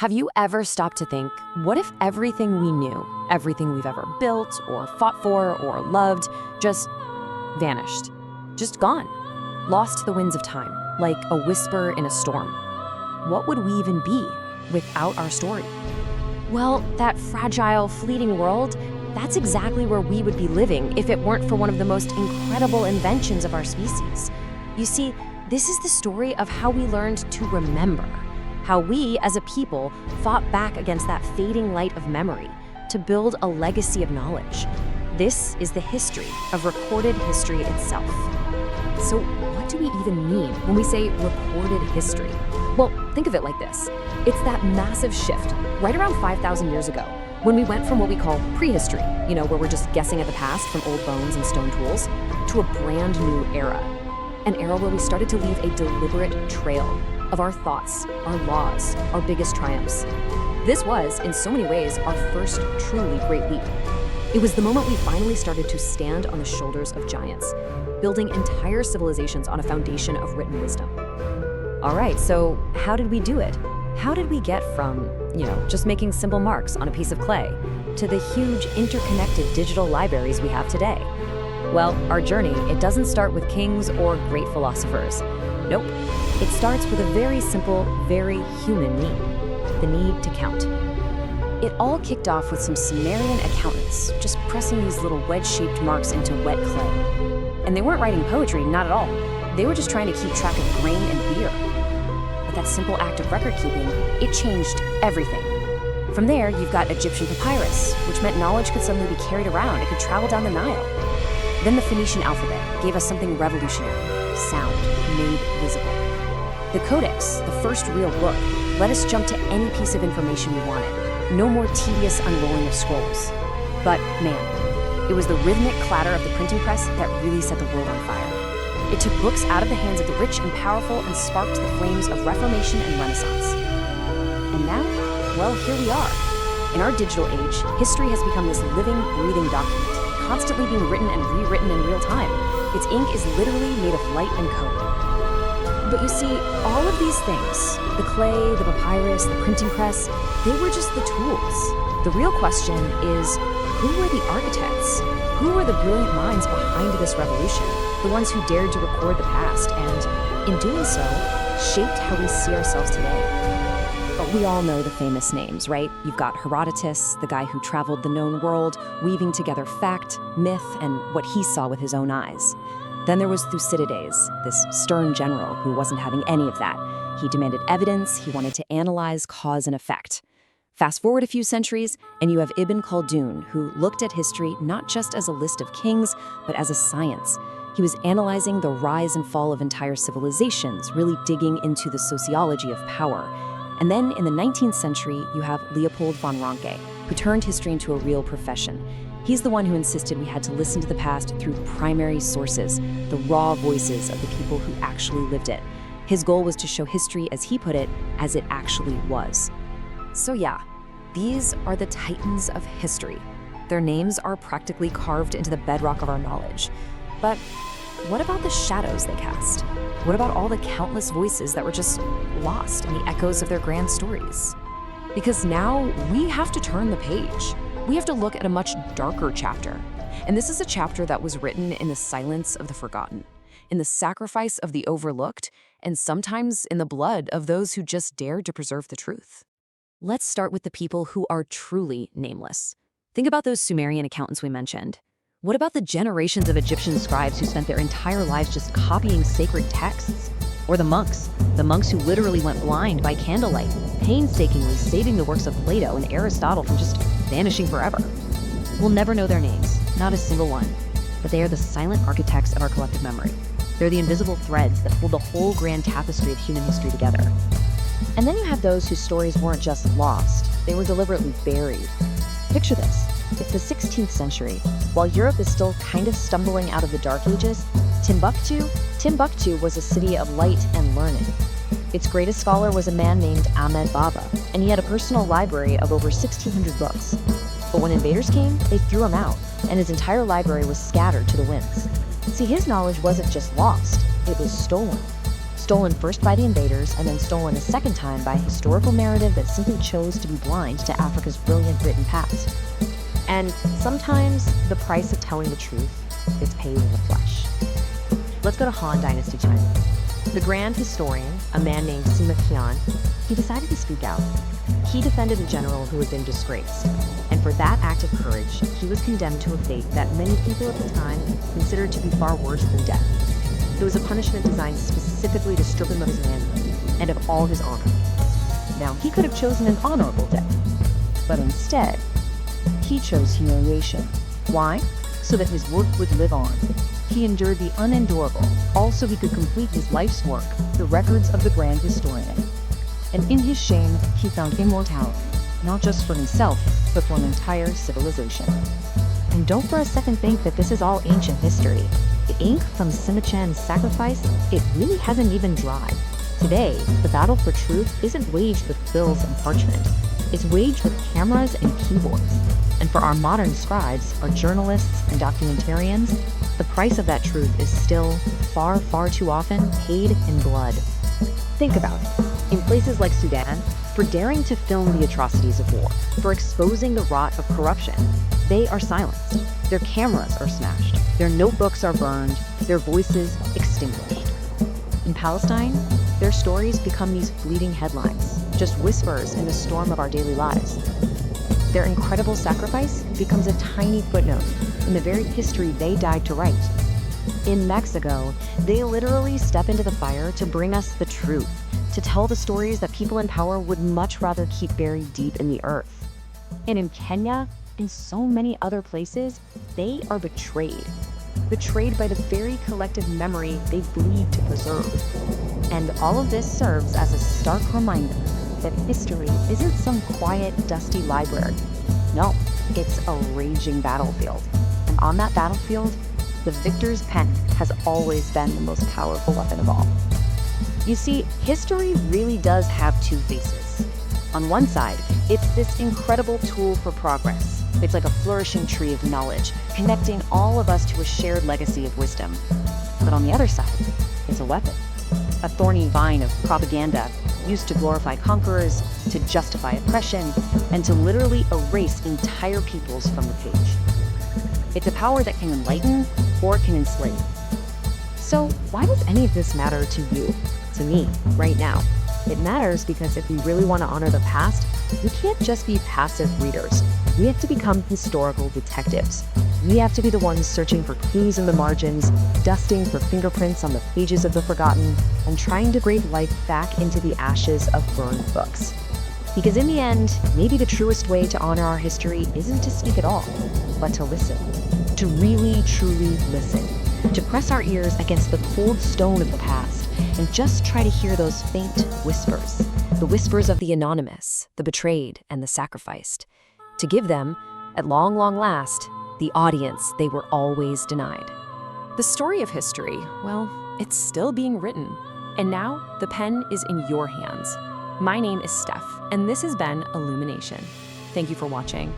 Have you ever stopped to think, what if everything we knew, everything we've ever built or fought for or loved, just vanished? Just gone? Lost to the winds of time, like a whisper in a storm? What would we even be without our story? Well, that fragile, fleeting world, that's exactly where we would be living if it weren't for one of the most incredible inventions of our species. You see, this is the story of how we learned to remember, how we, as a people, fought back against that fading light of memory to build a legacy of knowledge. This is the history of recorded history itself. So what do we even mean when we say recorded history? Well, think of it like this. It's that massive shift right around 5,000 years ago when we went from what we call prehistory, where we're just guessing at the past from old bones and stone tools, to a brand new era. An era where we started to leave a deliberate trail of our thoughts, our laws, our biggest triumphs. This was, in so many ways, our first truly great leap. It was the moment we finally started to stand on the shoulders of giants, building entire civilizations on a foundation of written wisdom. All right, so how did we do it? How did we get from, just making simple marks on a piece of clay to the huge interconnected digital libraries we have today? Well, our journey, it doesn't start with kings or great philosophers. Nope. It starts with a very simple, very human need, the need to count. It all kicked off with some Sumerian accountants just pressing these little wedge-shaped marks into wet clay. And they weren't writing poetry, not at all. They were just trying to keep track of grain and beer. But that simple act of record-keeping, it changed everything. From there, you've got Egyptian papyrus, which meant knowledge could suddenly be carried around. It could travel down the Nile. Then the Phoenician alphabet gave us something revolutionary, sound made visible. The Codex, the first real book, let us jump to any piece of information we wanted. No more tedious unrolling of scrolls. But man, it was the rhythmic clatter of the printing press that really set the world on fire. It took books out of the hands of the rich and powerful and sparked the flames of Reformation and Renaissance. And now, well, here we are. In our digital age, history has become this living, breathing document, constantly being written and rewritten in real time. Its ink is literally made of light and code. But you see, all of these things, the clay, the papyrus, the printing press, they were just the tools. The real question is, who were the architects? Who were the brilliant minds behind this revolution? The ones who dared to record the past and, in doing so, shaped how we see ourselves today. But we all know the famous names, right? You've got Herodotus, the guy who traveled the known world, weaving together fact, myth, and what he saw with his own eyes. Then there was Thucydides, this stern general who wasn't having any of that. He demanded evidence, he wanted to analyze cause and effect. Fast forward a few centuries, and you have Ibn Khaldun, who looked at history not just as a list of kings, but as a science. He was analyzing the rise and fall of entire civilizations, really digging into the sociology of power. And then in the 19th century, you have Leopold von Ranke, who turned history into a real profession. He's the one who insisted we had to listen to the past through primary sources, the raw voices of the people who actually lived it. His goal was to show history, as he put it, as it actually was. So yeah, these are the titans of history. Their names are practically carved into the bedrock of our knowledge. But what about the shadows they cast? What about all the countless voices that were just lost in the echoes of their grand stories? Because now we have to turn the page. We have to look at a much darker chapter. And this is a chapter that was written in the silence of the forgotten, in the sacrifice of the overlooked, and sometimes in the blood of those who just dared to preserve the truth. Let's start with the people who are truly nameless. Think about those Sumerian accountants we mentioned. What about the generations of Egyptian scribes who spent their entire lives just copying sacred texts? Or the monks who literally went blind by candlelight, painstakingly saving the works of Plato and Aristotle from just vanishing forever. We'll never know their names, not a single one, but they are the silent architects of our collective memory. They're the invisible threads that hold the whole grand tapestry of human history together. And then you have those whose stories weren't just lost, they were deliberately buried. Picture this. It's the 16th century. While Europe is still kind of stumbling out of the Dark Ages, Timbuktu was a city of light and learning. Its greatest scholar was a man named Ahmed Baba, and he had a personal library of over 1,600 books. But when invaders came, they threw him out, and his entire library was scattered to the winds. See, his knowledge wasn't just lost, it was stolen. Stolen first by the invaders and then stolen a second time by a historical narrative that simply chose to be blind to Africa's brilliant written past. And sometimes the price of telling the truth is paid in the flesh. Let's go to Han Dynasty China. The grand historian, a man named Sumerian, he decided to speak out. He defended a general who had been disgraced, and for that act of courage, he was condemned to a fate that many people at the time considered to be far worse than death. It was a punishment designed specifically to strip him of his manhood and of all his honor. Now, he could have chosen an honorable death, but instead, he chose humiliation. Why? So that his work would live on. He endured the unendurable, also he could complete his life's work, the records of the grand historian. And in his shame, he found immortality, not just for himself, but for an entire civilization. And don't for a second think that this is all ancient history. The ink from Sumerian's sacrifice, it really hasn't even dried. Today, the battle for truth isn't waged with bills and parchment. It's waged with cameras and keyboards. And for our modern scribes, our journalists and documentarians, the price of that truth is still, far, far too often, paid in blood. Think about it. In places like Sudan, for daring to film the atrocities of war, for exposing the rot of corruption, they are silenced. Their cameras are smashed. Their notebooks are burned. Their voices extinguished. In Palestine, their stories become these fleeting headlines, just whispers in the storm of our daily lives. Their incredible sacrifice becomes a tiny footnote in the very history they died to write. In Mexico, they literally step into the fire to bring us the truth, to tell the stories that people in power would much rather keep buried deep in the earth. And in Kenya, and so many other places, they are betrayed. Betrayed by the very collective memory they bleed to preserve. And all of this serves as a stark reminder that history isn't some quiet, dusty library. No, it's a raging battlefield. And on that battlefield, the victor's pen has always been the most powerful weapon of all. You see, history really does have two faces. On one side, it's this incredible tool for progress. It's like a flourishing tree of knowledge, connecting all of us to a shared legacy of wisdom. But on the other side, it's a weapon. A thorny vine of propaganda used to glorify conquerors, to justify oppression, and to literally erase entire peoples from the page. It's a power that can enlighten or it can enslave. So why does any of this matter to you, to me, right now? It matters because if we really want to honor the past, we can't just be passive readers. We have to become historical detectives. We have to be the ones searching for clues in the margins, dusting for fingerprints on the pages of the forgotten, and trying to breathe life back into the ashes of burned books. Because in the end, maybe the truest way to honor our history isn't to speak at all, but to listen. To really, truly listen. To press our ears against the cold stone of the past and just try to hear those faint whispers. The whispers of the anonymous, the betrayed, and the sacrificed. To give them, at long, long last, the audience they were always denied. The story of history, well, it's still being written. And now, the pen is in your hands. My name is Steph, and this has been Illumination. Thank you for watching.